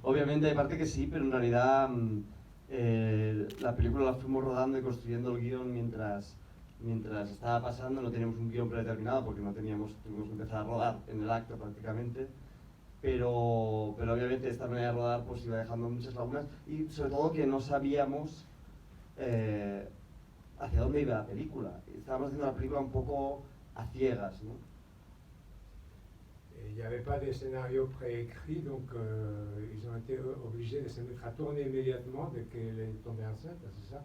Obviamente hay parte que sí, pero en realidad la película la fuimos rodando y construyendo el guión mientras estaba pasando. No teníamos un guión predeterminado porque tuvimos que empezar a rodar en el acto prácticamente. Pero obviamente esta manera de rodar pues iba dejando muchas lagunas y sobre todo que no sabíamos hacia dónde iba la película. Estábamos haciendo la película un poco a ciegas, ¿no? Il n'y avait pas de scénario préécrit, donc ils ont été obligés de se mettre à tourner immédiatement dès qu'elle est tombée enceinte, c'est ça.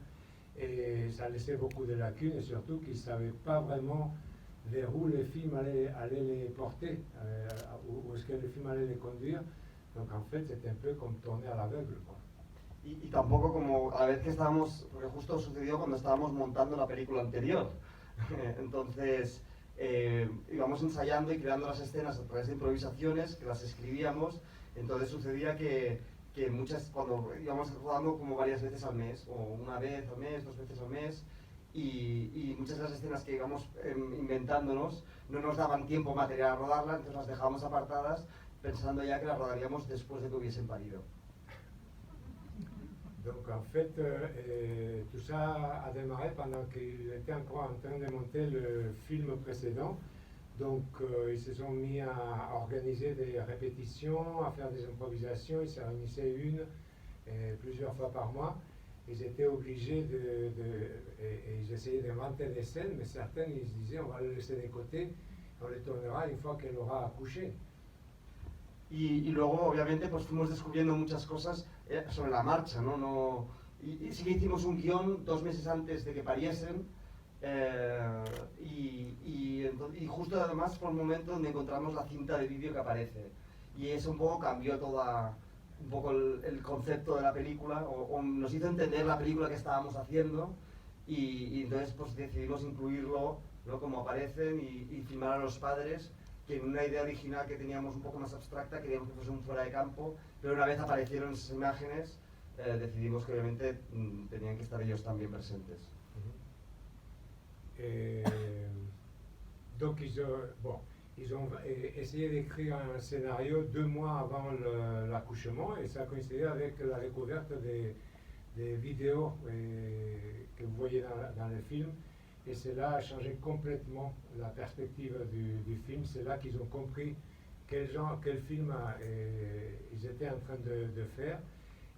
Et ça laissait beaucoup de lacunes, et surtout qu'ils ne savaient pas vraiment vers où le film allait les porter, où est-ce que le film allait les conduire. Donc en fait, c'était un peu comme tourner à l'aveugle, quoi. Y tampoco como a la vez que estábamos, porque justo sucedió cuando estábamos montando la película anterior. Entonces íbamos ensayando y creando las escenas a través de improvisaciones, que las escribíamos. Entonces sucedía que cuando íbamos rodando como varias veces al mes, o una vez al mes, 2 veces al mes, y muchas de las escenas que íbamos inventándonos no nos daban tiempo material a rodarlas, entonces las dejábamos apartadas pensando ya que las rodaríamos después de que hubiesen parido. Donc en fait, tout ça a démarré pendant qu'il était encore en train de monter le film précédent. Donc ils se sont mis à organiser des répétitions, à faire des improvisations. Ils se réunissaient plusieurs fois par mois. Ils étaient obligés et ils essayaient d'inventer des scènes, mais certaines ils se disaient on va les laisser de côté, on les tournera une fois qu'elle aura accouché. Y luego, obviamente, pues fuimos descubriendo muchas cosas sobre la marcha, ¿no? Y sí que hicimos un guión 2 meses antes de que pariesen, y justo además fue el momento donde encontramos la cinta de vídeo que aparece. Y eso un poco cambió un poco el concepto de la película, o nos hizo entender la película que estábamos haciendo, y entonces pues decidimos incluirlo, ¿no? Como aparecen y filmar a los padres, que en una idea original que teníamos un poco más abstracta queríamos que fuese un fuera de campo, pero una vez aparecieron esas imágenes decidimos que obviamente tenían que estar ellos también presentes. Donc ils ont essayé d'écrire un scénario 2 mois avant l'accouchement, et ça coïncidait avec la découverte des vidéos que vous voyez dans le film. Et cela a changé complètement la perspective du film. C'est là qu'ils ont compris quel film ils étaient en train de faire.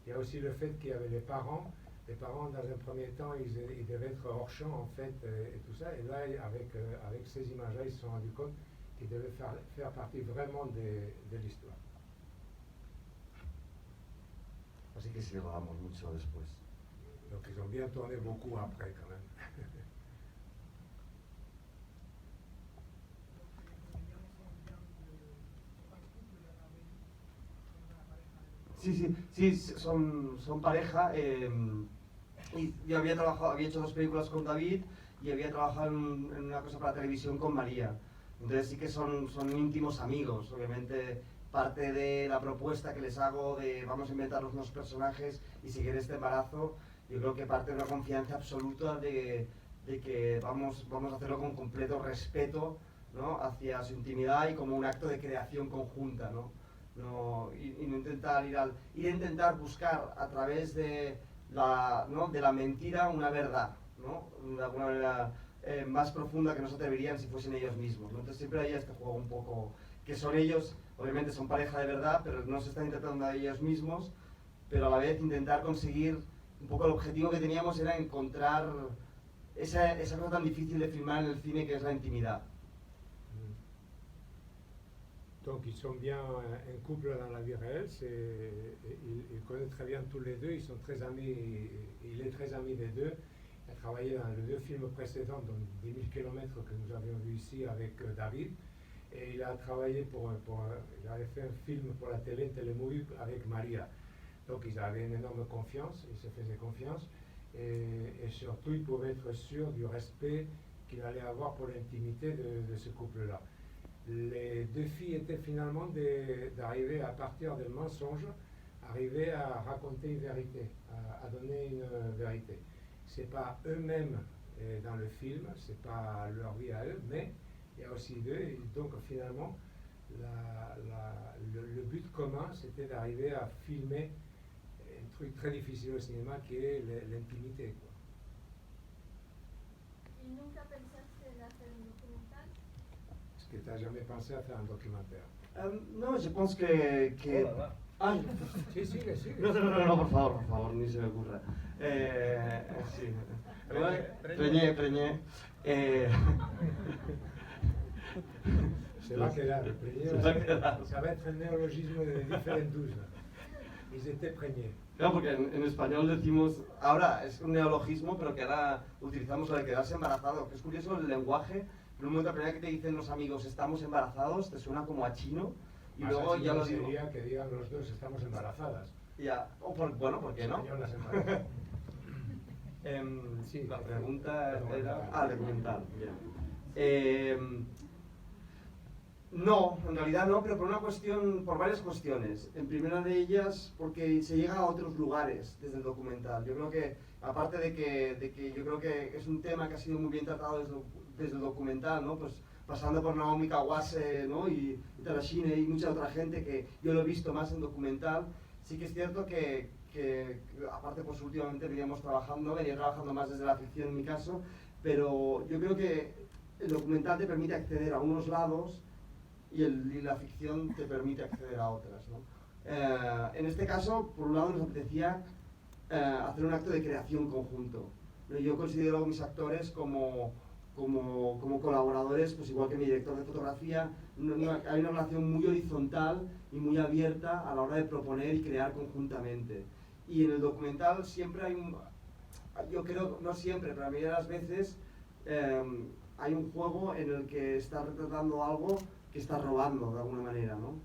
Il y a aussi le fait qu'il y avait les parents. Les parents, dans un premier temps, ils devaient être hors champ, en fait, et tout ça. Et là, avec ces images-là, ils se sont rendus compte qu'ils devaient faire partie vraiment de l'histoire. Así que sí, rodamos mucho después. Donc ils ont bien tourné beaucoup après, quand même. Sí, son pareja. Y yo había hecho 2 películas con David y había trabajado en una cosa para televisión con María. Entonces sí que son íntimos amigos. Obviamente parte de la propuesta que les hago de vamos a inventarnos unos personajes y seguir este embarazo, yo creo que parte de una confianza absoluta de que vamos a hacerlo con completo respeto, ¿no? Hacia su intimidad y como un acto de creación conjunta, ¿no? Y no intentar intentar buscar a través de la mentira una verdad, ¿no? De alguna manera más profunda que no se atreverían si fuesen ellos mismos, ¿no? Entonces siempre hay este juego un poco, que son ellos, obviamente son pareja de verdad, pero no se están intentando a ellos mismos, pero a la vez intentar conseguir, un poco el objetivo que teníamos era encontrar esa cosa tan difícil de filmar en el cine que es la intimidad. Donc ils sont bien un couple dans la vie réelle, ils connaissent très bien tous les deux, ils sont très amis, il est très ami des deux. Il a travaillé dans les 2 films précédents, donc 10 000 km que nous avions vu ici avec David, et il a travaillé il avait fait un film pour la télé, Telemovie, avec Maria. Donc ils avaient une énorme confiance, ils se faisaient confiance, et surtout ils pouvaient être sûrs du respect qu'il allait avoir pour l'intimité de ce couple-là. Les 2 filles étaient finalement d'arriver à partir des mensonges, arriver à raconter une vérité, à donner une vérité. C'est pas eux-mêmes dans le film, c'est pas leur vie à eux, mais il y a aussi d'eux, et donc finalement le but commun, c'était d'arriver à filmer un truc très difficile au cinéma qui est l'intimité, quoi. ¿Y nunca pensaste en hacer un documental? Est-ce que tu n'as jamais pensé à faire un documentaire? No, je pense que... Hola, Ay, Sí, sigue, sigue. no, por favor, ni se me ocurra. Sí. Preñé. Se va a quedar, preñé, Se va a quedar. ça va être un néologisme de diferentus. Ils étaient preñés. Claro, porque en español decimos, ahora es un neologismo, pero que ahora utilizamos lo de quedarse embarazado, que es curioso el lenguaje. En un momento, la primera que te dicen los amigos estamos embarazados, te suena como a chino, y Más luego así ya no lo digo. sería que digan los dos estamos embarazadas. Ya, bueno, ¿por qué no? Españolas embarazadas. Sí, la pregunta documental. era... Ah, documental, bien. No, en realidad no, pero por varias cuestiones. En primera de ellas, porque se llega a otros lugares desde el documental. Yo creo que, aparte de que yo creo que es un tema que ha sido muy bien tratado desde el documental, ¿no? Pues pasando por Naomi Kawase, ¿no? y Tarashine y mucha otra gente que yo lo he visto más en documental. Sí que es cierto que aparte pues últimamente venía trabajando más desde la ficción en mi caso, pero yo creo que el documental te permite acceder a unos lados y la ficción te permite acceder a otras, ¿no? En este caso, por un lado nos apetecía hacer un acto de creación conjunto. Yo considero a mis actores como colaboradores, pues igual que mi director de fotografía, hay una relación muy horizontal y muy abierta a la hora de proponer y crear conjuntamente. Y en el documental siempre yo creo, no siempre, pero a mayoría de las veces hay un juego en el que estás retratando algo que estás robando de alguna manera, ¿no?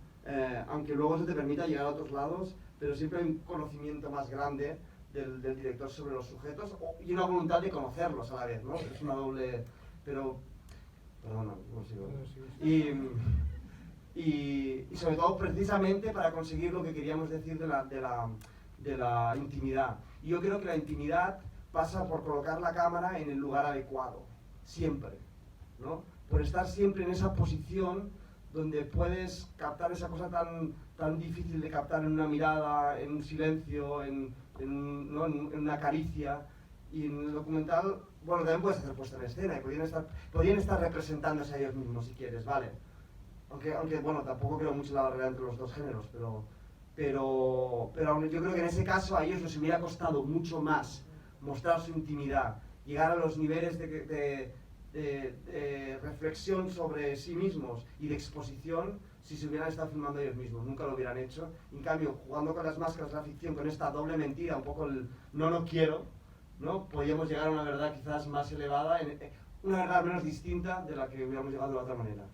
Aunque luego se te permita llegar a otros lados, pero siempre hay un conocimiento más grande del director sobre los sujetos y una voluntad de conocerlos a la vez, ¿no? Es una doble... Pero... Perdona, no sigo. Y sobre todo precisamente para conseguir lo que queríamos decir de la intimidad. Y yo creo que la intimidad pasa por colocar la cámara en el lugar adecuado, siempre, ¿no? Por estar siempre en esa posición donde puedes captar esa cosa tan difícil de captar en una mirada, en un silencio, en una caricia. Y en el documental, bueno, también puedes hacer puesta en escena y podrían estar representándose a ellos mismos si quieres, ¿vale? Aunque bueno, tampoco creo mucho en la barrera entre los dos géneros, pero yo creo que en ese caso a ellos les hubiera costado mucho más mostrar su intimidad, llegar a los niveles de reflexión sobre sí mismos y de exposición si se hubieran estado filmando ellos mismos, nunca lo hubieran hecho. En cambio, jugando con las máscaras de la ficción, con esta doble mentira, un poco el no quiero, ¿no? Podíamos llegar a una verdad quizás más elevada, una verdad menos distinta de la que hubiéramos llegado de la otra manera.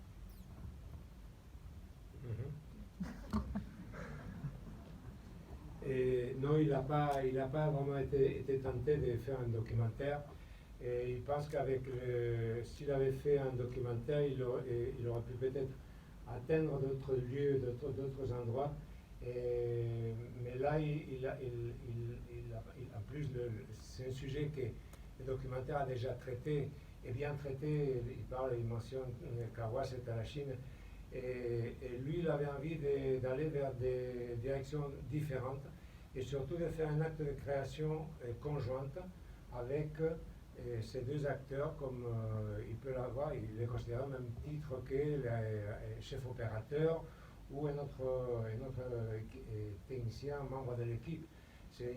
Non, il n'a pas vraiment été tenté de faire un documentaire. Et il pense qu'avec s'il avait fait un documentaire, il aurait pu peut-être atteindre d'autres lieux, d'autres endroits. Mais là, en plus, c'est un sujet que le documentaire a déjà traité, et bien traité. Il mentionne Kawase et Tarashine. Et lui, il avait envie d'aller vers des directions différentes et surtout de faire un acte de création conjointe avec ces deux acteurs, comme il peut l'avoir, il les considère au même titre que le chef opérateur ou un autre technicien, membre de l'équipe. C'est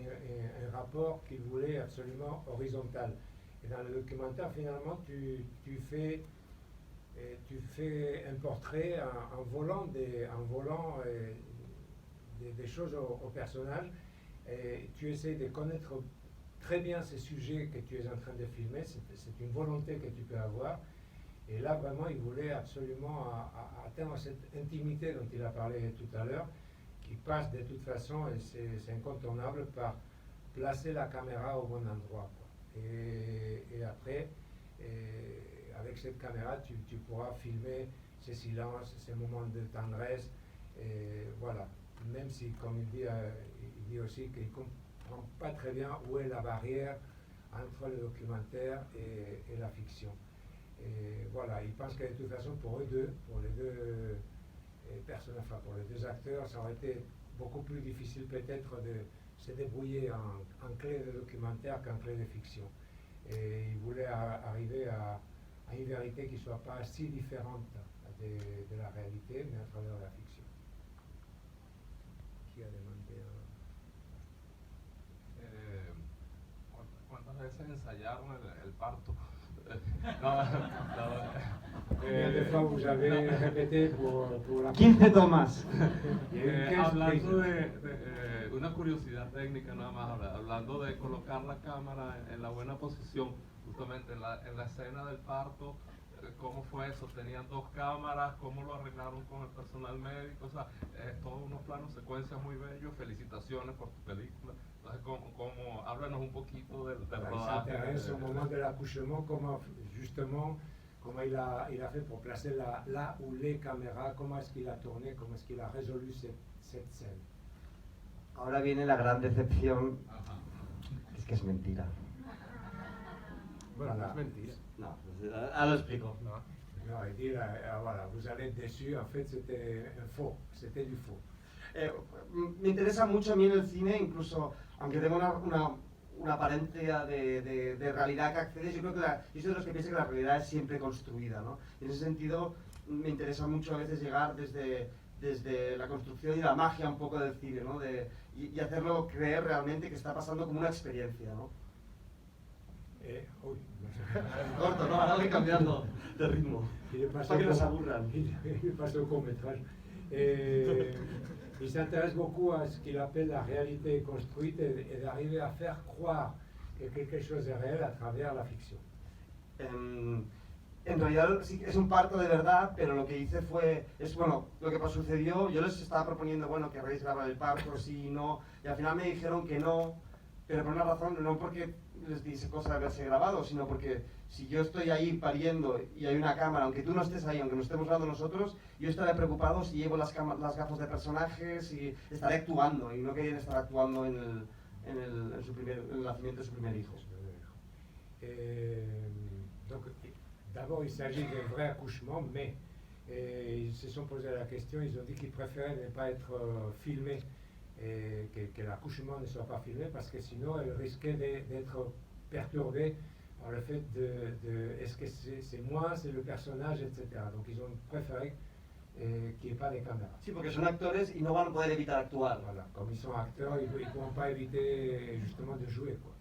un rapport qu'il voulait absolument horizontal. Et dans le documentaire, finalement, tu fais un portrait en volant des choses au personnage, et tu essaies de connaître très bien ces sujets que tu es en train de filmer. C'est une volonté que tu peux avoir. Et là, vraiment, il voulait absolument atteindre cette intimité dont il a parlé tout à l'heure, qui passe de toute façon, et c'est incontournable, par placer la caméra au bon endroit, quoi. Et après, avec cette caméra, tu pourras filmer ces silences, ces moments de tendresse, et voilà. Même si, comme il dit aussi qu'il ne comprend pas très bien où est la barrière entre le documentaire et la fiction. Et voilà, il pense que de toute façon, pour eux deux, pour les deux personnes, enfin pour les deux acteurs, ça aurait été beaucoup plus difficile peut-être de se débrouiller en clé de documentaire qu'en clé de fiction. Et ils voulaient arriver à une vérité qui ne soit pas si différente de la réalité, mais à travers la fiction. Qui a demandé ¿Cuántas veces ensayaron el parto? Combien de fois vous avez répété pour la 15 tomas. Hablando de una curiosidad técnica nada más, hablando de colocar la cámara en la buena posición, justamente en la escena del parto, ¿cómo fue eso? ¿Tenían dos cámaras? ¿Cómo lo arreglaron con el personal médico? O sea, todos unos planos, secuencias muy bellos, felicitaciones por tu película. Entonces, háblanos un poquito del rodaje. Ça intéresse au moment de l'accouchement, comment il a fait pour placer là où les caméras, comment est-ce qu'il a tourné, comment est-ce qu'il a résolu cette scène. Ahora viene la gran decepción, Ajá. es que es mentira. Voilà. Es mentira. No, ahora lo explico. Non, il dit, voilà, vous allez être déçus, en fait c'était un faux, c'était du faux. Me interesa mucho a mí en el cine, incluso aunque tengo una apariencia de realidad que accedes, yo creo que yo soy de los que piensa que la realidad es siempre construida, ¿no? Y en ese sentido me interesa mucho a veces llegar desde la construcción y la magia un poco del cine, ¿no? Y hacerlo creer realmente que está pasando como una experiencia, ¿no? Corto, ¿no? Ahora voy cambiando de ritmo. Para que nos aburran. Il passe au court-métrage. Il s'intéresse beaucoup à ce qu'il appelle la réalité construite et d'arriver à faire croire que quelque chose est réel à travers la fiction. En realidad sí es un parto de verdad, pero lo que hice bueno, lo que sucedió, yo les estaba proponiendo, bueno, que queréis grabar el parto, sí, no, y al final me dijeron que no, pero por una razón, no porque les dice cosa de haberse grabado, sino porque si yo estoy ahí pariendo y hay una cámara, aunque tú no estés ahí, aunque nos estemos grabando nosotros, yo estaré preocupado si llevo las gafas de personajes y estaré actuando, y no querían estar actuando en el nacimiento de su primer hijo. Donc, d'abord, il s'agit d'un vrai accouchement, mais ils se sont posé la question, ils ont dit qu'ils préféraient ne pas être filmés, et que l'accouchement ne soit pas filmé, parce que sinon, elle risquait d'être perturbée par le fait est-ce que c'est moi, c'est le personnage, etc. Donc, ils ont préféré qu'il n'y ait pas de caméras. Sí, porque son actores y no van a poder evitar actuar. Voilà, comme ils sont acteurs, ils ne pourront pas éviter justement de jouer, quoi.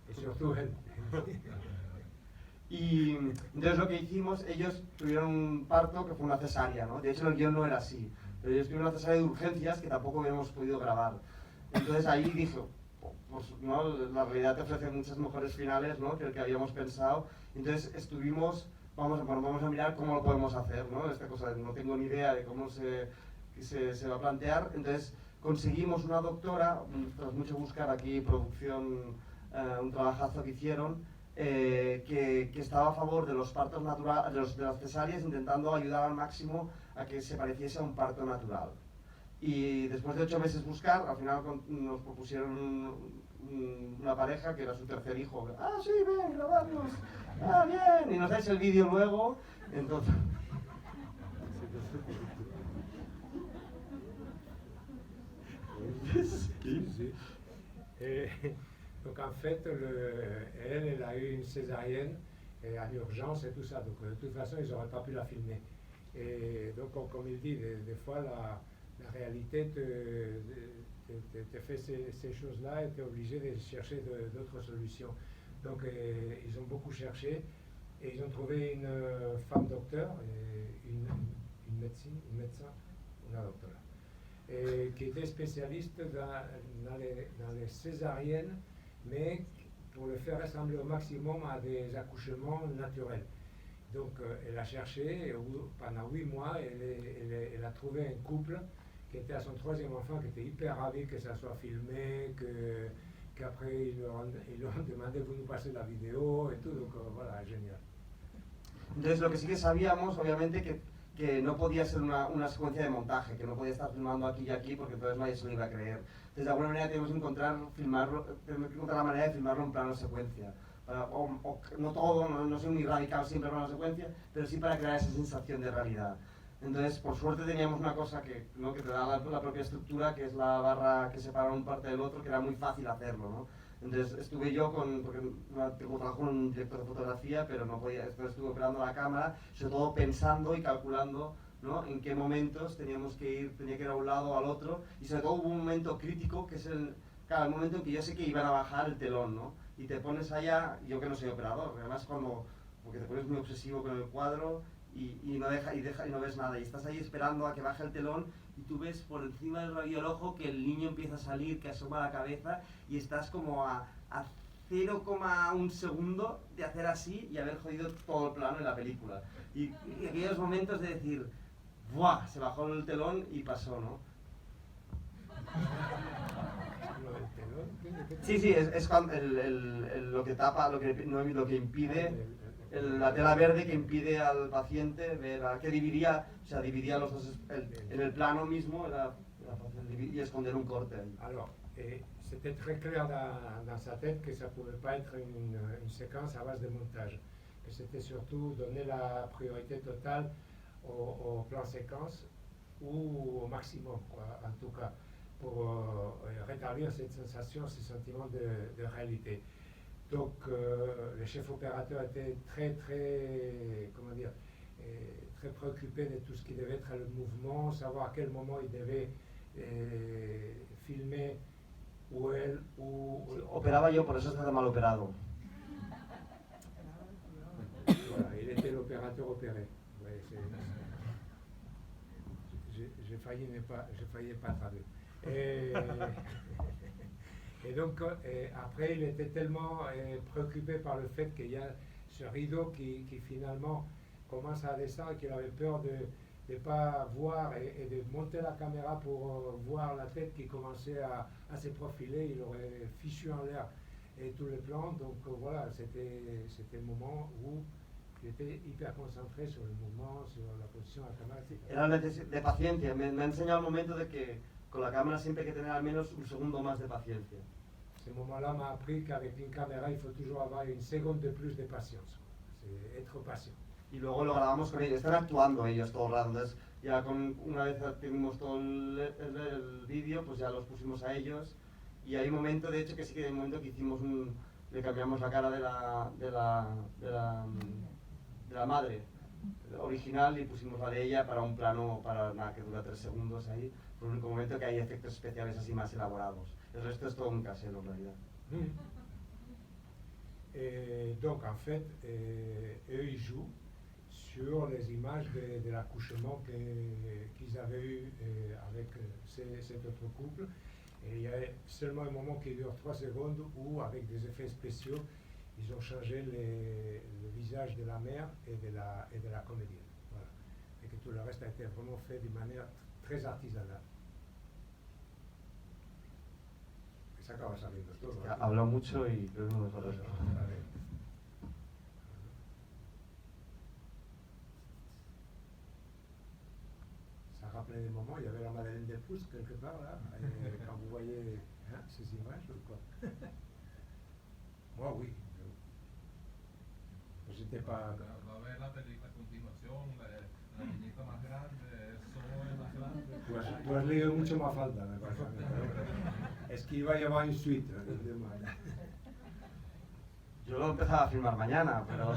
Et surtout elle. Y entonces lo que hicimos, ellos tuvieron un parto que fue una cesárea, ¿no? De hecho el guión no era así, pero ellos tuvieron una cesárea de urgencias que tampoco habíamos podido grabar. Entonces ahí dije, pues ¿no? La realidad te ofrece muchas mejores finales, ¿no? Que el que habíamos pensado. Entonces estuvimos, vamos a mirar cómo lo podemos hacer, ¿no? Esta cosa, no tengo ni idea de cómo se va a plantear. Entonces conseguimos una doctora, tras mucho buscar aquí producción, un trabajazo que hicieron, que estaba a favor de los partos naturales, de las cesáreas, intentando ayudar al máximo a que se pareciese a un parto natural. Y después de 8 meses buscar, al final nos propusieron una pareja que era su tercer hijo. Ah, sí, ven, grabamos. Ah, bien. Y nos dais el vídeo luego. Entonces... Sí. Donc en fait, elle a eu une césarienne à l'urgence et tout ça. Donc de toute façon, ils n'auraient pas pu la filmer. Et donc, comme il dit, des fois, la réalité te fait ces choses-là et tu es obligé de chercher d'autres solutions. Donc ils ont beaucoup cherché et ils ont trouvé une femme docteur, une médecin, una doctora, qui était spécialiste dans les césariennes, mais pour le faire ressembler au maximum à des accouchements naturels. Donc elle a cherché, et pendant 8 mois, elle a trouvé un couple qui était à son 3e enfant, qui était hyper ravi que ça soit filmé, qu'après ils leur ont demandé vous nous passez la vidéo et tout, donc voilà, génial. Entonces lo que sí que sabíamos, obviamente, que no podía ser una secuencia de montaje, que no podía estar filmando aquí y aquí porque entonces nadie se lo iba a creer. Entonces de alguna manera tenemos que encontrar la manera de filmarlo en plano secuencia. No todo, no soy muy radical siempre en plano secuencia, pero sí para crear esa sensación de realidad. Entonces, por suerte teníamos una cosa que, ¿no? que te da la propia estructura, que es la barra que separa un parte del otro, que era muy fácil hacerlo, ¿no? Entonces estuve yo porque tengo trabajo en un director de fotografía, pero no podía, entonces estuve operando la cámara, sobre todo pensando y calculando, ¿no? En qué momentos tenía que ir a un lado o al otro, y sobre todo hubo un momento crítico, que es el momento en que yo sé que iban a bajar el telón, ¿no? Y te pones allá, yo que no soy operador, además porque te pones muy obsesivo con el cuadro, y no ves nada, y estás ahí esperando a que baje el telón, y tú ves por encima del rabillo del ojo que el niño empieza a salir, que asoma la cabeza, y estás como a 0,1 segundo de hacer así y haber jodido todo el plano en la película. Y aquellos momentos de decir, ¡buah! Se bajó el telón y pasó, ¿no? Sí, es cuando lo que tapa, lo que impide, la tela verde que impide al paciente ver, que dividía los dos, en el plano mismo, y esconder un corte ahí. Alors, c'était très clair dans sa tête que ça ne pouvait pas être une séquence à base de montage, que c'était surtout donner la priorité totale au plan séquence ou au maximum, quoi, en tout cas, pour rétablir cette sensation, ce sentiment de réalité. Donc le chef opérateur était très, comment dire, très préoccupé de tout ce qui devait être le mouvement, savoir à quel moment il devait filmer ou él ou... Operaba yo, por eso está mal operado. Voilà, il était l'opérateur opéré. Ouais, j'ai failli pas traduire. Et donc, après, il était tellement préoccupé par le fait qu'il y a ce rideau qui finalement commence à descendre, qu'il avait peur de ne pas voir et de monter la caméra pour voir la tête qui commençait à se profiler. Il aurait fichu en l'air et tout le plan. Donc voilà, c'était le moment où il était hyper concentré sur le mouvement, sur la position de la cámara, etc. Era de paciencia. Me ha enseñado el momento de que con la cámara siempre hay que tener al menos un segundo más de paciencia. Ce moment-là m'a appris qu'avec une caméra, il faut toujours avoir une seconde de plus de patience. C'est être patient. Y luego lo grabamos con ellos, están actuando ellos todo el rato. Entonces, ya una vez tuvimos todo el vídeo, pues ya los pusimos a ellos. Y hay un momento, de hecho, que sí que hay un momento que le cambiamos la cara de la madre original y pusimos la de ella para un plano, para nada, que dura 3 segundos ahí. Por el único momento que hay efectos especiales así más elaborados. El resto es todo un casero en realidad. Donc en fait, eux ils jouent sur les images de l'accouchement qu'ils avaient eu avec cet autre couple. Et il y a seulement un moment qui dure 3 secondes où, avec des effets spéciaux, ils ont changé le visage de la mère et de la comédienne. Voilà. Et que tout le reste a été vraiment fait d'une manière très artisanale. Se acaba saliendo todo. Habla mucho y creo que no mejor eso. Ça rappelait des moments, il y avait la Madeleine des Proust quelque part là, quand vous voyez ces images ou quoi. Moi oui. J'étais pas... Va a ver la película a continuación, la niñita más grande, Zoe más grande. Tú has leído mucho más falta, me parece. Es que iba a llevar un suite. Yo lo empezaba a filmar mañana, pero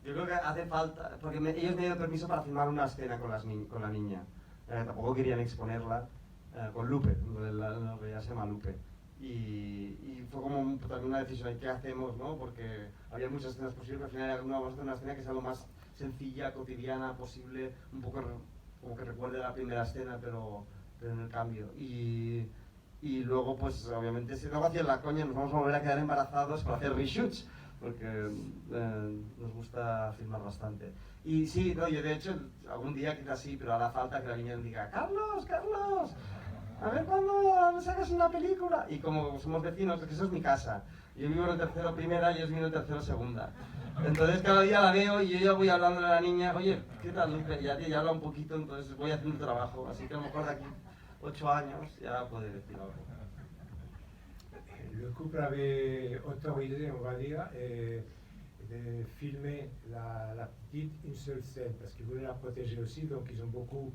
yo creo que hace falta, porque ellos me dieron permiso para filmar una escena con la niña. Tampoco querían exponerla con Lupe, ya se llama Lupe. Y fue como también una decisión, ¿qué hacemos? ¿No? Porque había muchas escenas posibles, pero al final vamos a hacer una escena que sea lo más sencilla, cotidiana posible, un poco como que recuerde la primera escena, pero en el cambio. Y luego, pues obviamente, si no hacían la coña, nos vamos a volver a quedar embarazados para hacer reshoots, porque nos gusta filmar bastante. Y sí, no, yo de hecho, algún día quizás sí, pero hará falta que la niña me diga, Carlos, a ver cuándo sacas una película. Y como somos vecinos, es que eso es mi casa. Yo vivo en el tercero primera y ellos viven en el tercero segunda. Entonces cada día la veo y yo ya voy hablando a la niña, oye, ¿qué tal Lupe? Ya habla un poquito, entonces voy haciendo el trabajo. Así que a lo mejor de aquí 8 años ya puede decir algo. Le couple avait autorisé, on va dire, de filmer la petite une seule scène, parce qu'ils voulaient la protéger aussi, donc ils ont beaucoup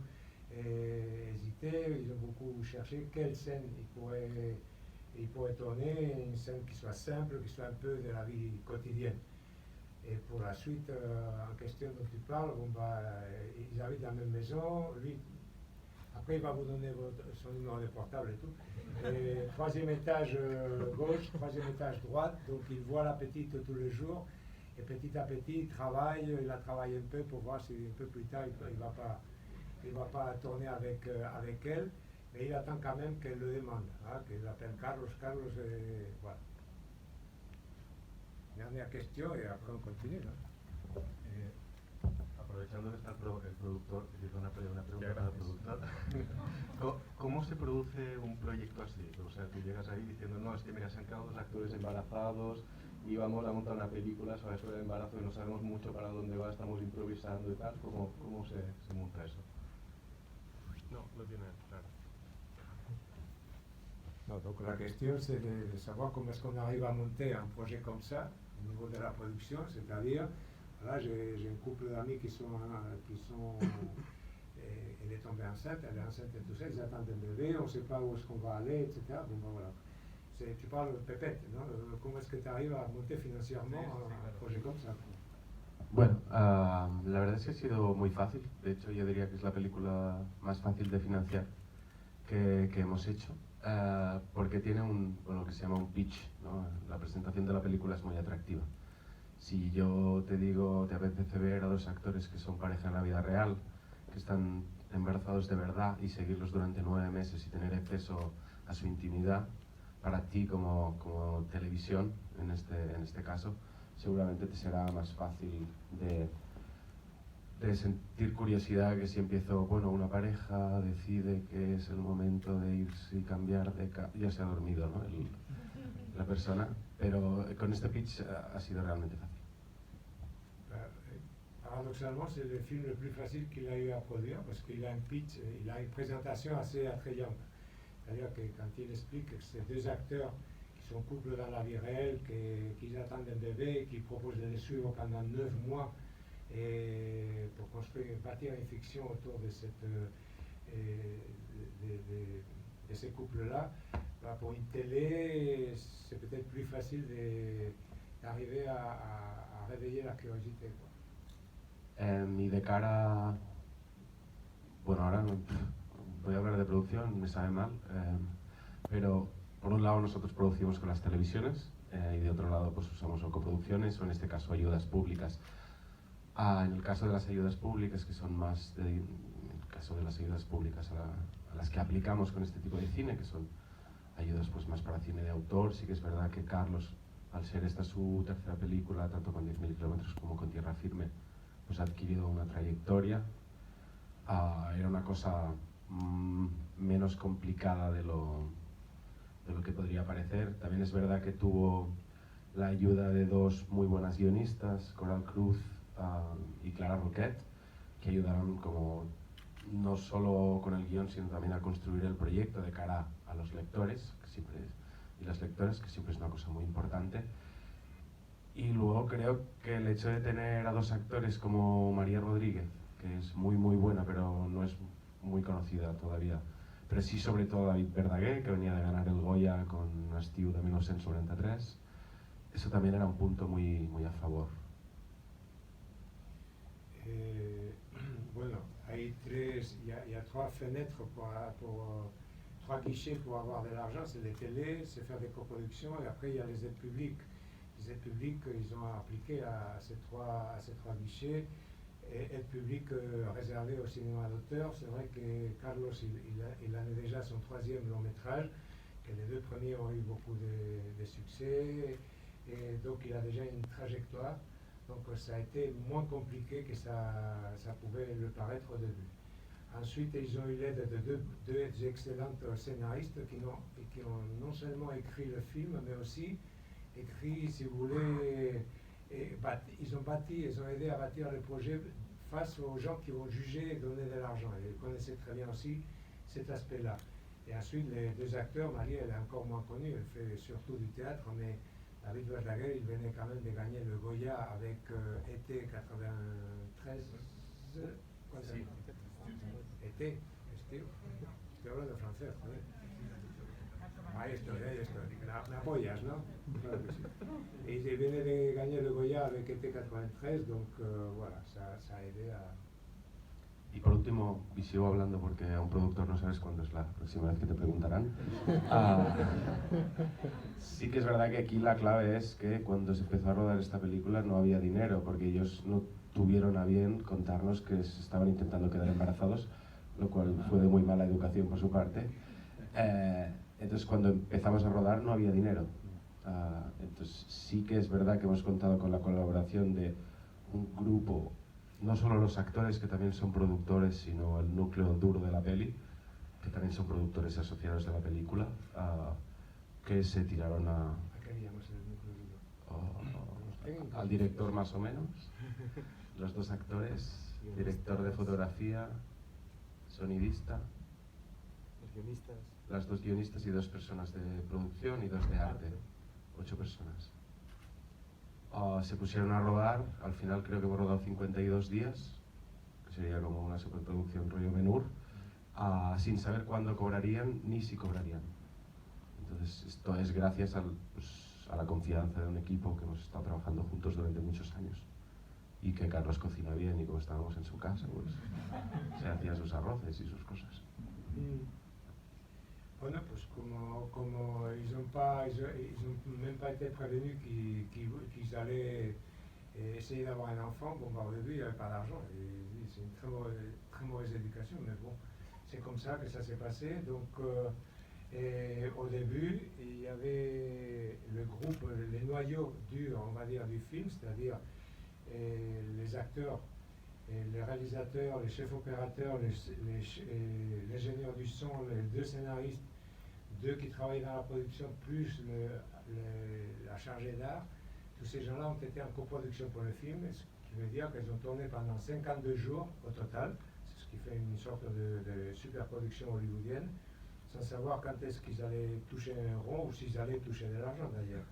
hésité, ils ont beaucoup cherché quelle scène ils pourraient tourner, une scène qui soit simple, qui soit un peu de la vie quotidienne. Et pour la suite, en question dont tu parles, bon, bah, ils habitent dans la même maison, lui, après il va vous donner son numéro de portable et tout. Et troisième étage gauche, troisième étage droite, donc il voit la petite tous les jours, et petit à petit il travaille, il a travaillé un peu pour voir si un peu plus tard il va pas tourner avec elle, mais il attend quand même qu'elle le demande, hein, qu'il l'appelle Carlos, voilà. Dernière question et après on continue, ¿no? Aprovechando que está el productor, una pregunta para el productor. ¿Cómo se produce un proyecto así? O sea, tú llegas ahí diciendo, no, es que mira, se han quedado 2 actores embarazados y vamos a montar una película sobre eso del embarazo y no sabemos mucho para dónde va, estamos improvisando y tal. ¿Cómo se monta eso? No, lo tiene claro. Non, donc la question c'est de savoir comment est-ce qu'on arrive à monter un projet comme ça au niveau de la production, c'est-à-dire là j'ai un couple d'amis qui sont elle est tombée enceinte, elle est enceinte et tout ça, ils attendent un bébé, on ne sait pas où est-ce qu'on va aller, etc. Bon ben voilà. Tu parles de Pépette, non? Comment est-ce que tu arrives à monter financièrement un projet comme ça? Bueno, la verdad es que ha sido muy fácil. De hecho, yo diría que es la película más fácil de financiar que hemos hecho, porque tiene lo que se llama un pitch, ¿no? La presentación de la película es muy atractiva. Si yo te digo, te apetece ver a 2 actores que son pareja en la vida real, que están embarazados de verdad y seguirlos durante 9 meses y tener acceso a su intimidad, para ti como televisión, en este caso, seguramente te será más fácil de sentir curiosidad que si empiezo, bueno, una pareja decide que es el momento de irse y cambiar ya se ha dormido, ¿no? La persona, pero con este pitch ha sido realmente fácil. Paradoxalement, c'est le film le plus facile qu'il a eu à produire parce qu'il a un pitch, il a une présentation assez attrayante. C'est-à-dire que quand il explique que c'est 2 acteurs qui sont couple dans la vie réelle, qu'ils attendent un bébé, qu'ils proposent de les suivre pendant 9 mois et pour bâtir une fiction autour de ces couples-là, bah pour une télé, c'est peut-être plus facile d'arriver à réveiller la curiosité, quoi. Y de cara, bueno, ahora voy a hablar de producción, me sabe mal, pero por un lado nosotros producimos con las televisiones y de otro lado pues usamos o coproducciones o en este caso ayudas públicas. En el caso de las ayudas públicas, que son más en el caso de las ayudas públicas a las que aplicamos con este tipo de cine, que son ayudas pues más para cine de autor, sí que es verdad que Carlos, al ser esta su tercera película, tanto con 10.000 kilómetros como con Tierra Firme, pues ha adquirido una trayectoria. Era una cosa menos complicada de lo que podría parecer. También es verdad que tuvo la ayuda de 2 muy buenas guionistas, Coral Cruz y Clara Roquet, que ayudaron como no solo con el guión, sino también a construir el proyecto de cara a los lectores y las lectoras, que siempre es una cosa muy importante. Y luego creo que el hecho de tener a 2 actores como María Rodríguez, que es muy buena, pero no es muy conocida todavía, pero sí sobre todo David Verdaguer, que venía de ganar el Goya con Estiu de 1993, eso también era un punto muy a favor. Bueno, il y a 3 fenêtres pour 3 guichets pour avoir de l'argent, c'est les télés, c'est faire des coproductions et après il y a les aides publiques. Les aides publiques, ils ont appliqué à ces trois guichets. Et aides publiques réservées au cinéma d'auteur. C'est vrai que Carlos, il en est déjà son 3e long métrage, que les 2 premiers ont eu beaucoup de succès, et donc il a déjà une trajectoire. Donc ça a été moins compliqué que ça pouvait le paraître au début. Ensuite, ils ont eu l'aide de deux excellentes scénaristes qui ont non seulement écrit le film, mais aussi écrit, si vous voulez, ils ont aidé à bâtir le projet face aux gens qui vont juger et donner de l'argent. Ils connaissaient très bien aussi cet aspect-là. Et ensuite, les 2 acteurs, Marie, elle est encore moins connue, elle fait surtout du théâtre, mais David Verdaguer, il venait quand même de gagner le Goya avec été 93. ¿Cuál es? Sí. Été, estoy hablando francés, joder. Ahí estoy. Me apoyas, ¿no? Claro que sí. Et il venait de gagner le Goya avec été 93, donc voilà, ça a aidé a... Y por último, y sigo hablando porque a un productor no sabes cuándo es la próxima vez que te preguntarán. Sí que es verdad que aquí la clave es que cuando se empezó a rodar esta película no había dinero, porque ellos no tuvieron a bien contarnos que se estaban intentando quedar embarazados, lo cual fue de muy mala educación por su parte. Entonces cuando empezamos a rodar no había dinero. Entonces sí que es verdad que hemos contado con la colaboración de un grupo, no solo los actores que también son productores, sino el núcleo duro de la peli, que también son productores asociados de la película, que se tiraron al director más o menos, los dos actores, director de fotografía, sonidista, Los guionistas. las dos guionistas y 2 personas de producción y 2 de arte, 8 personas. Se pusieron a rodar, al final creo que hemos rodado 52 días, que sería como una superproducción rollo Ben-Hur, sin saber cuándo cobrarían ni si cobrarían. Entonces esto es gracias a la confianza de un equipo que hemos estado trabajando juntos durante muchos años. Y que Carlos cocina bien y como estábamos en su casa, pues se hacía sus arroces y sus cosas. Bueno, pues como ils ont même pas été prévenus qu'ils allaient essayer d'avoir un enfant, bon bah au début il n'y avait pas d'argent, c'est une très mauvaise éducation, mais bon, c'est comme ça que ça s'est passé. Donc au début il y avait le groupe, les noyaux durs, on va dire, du film, c'est-à-dire les acteurs, les réalisateurs, les chefs opérateurs, les ingénieurs du son, les 2 scénaristes, 2 qui travaillent dans la production, plus la chargée d'art. Tous ces gens-là ont été en coproduction pour le film, ce qui veut dire qu'ils ont tourné pendant 52 jours au total, c'est ce qui fait une sorte de super production hollywoodienne, sans savoir quand est-ce qu'ils allaient toucher un rond ou s'ils allaient toucher de l'argent d'ailleurs.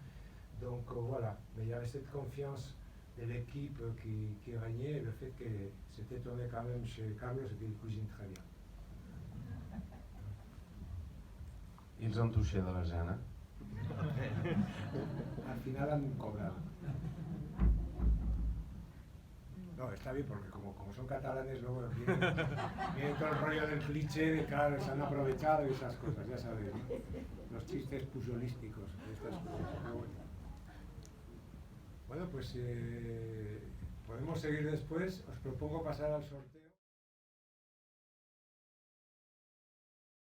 Donc voilà, mais il y avait cette confiance de l'équipe qui régnait, le fait que c'était tourné quand même chez Carlos et qu'il cuisine très bien. Ils ont touché de l'argent, hein? Al final han cobrado. No, está bien porque como son catalanes luego viene todo el rollo del cliché de claro, se han aprovechado y esas cosas, ya sabéis, ¿no? Los chistes pujolísticos de estas cosas. Bueno, pues podemos seguir después. Os propongo pasar al sorteo.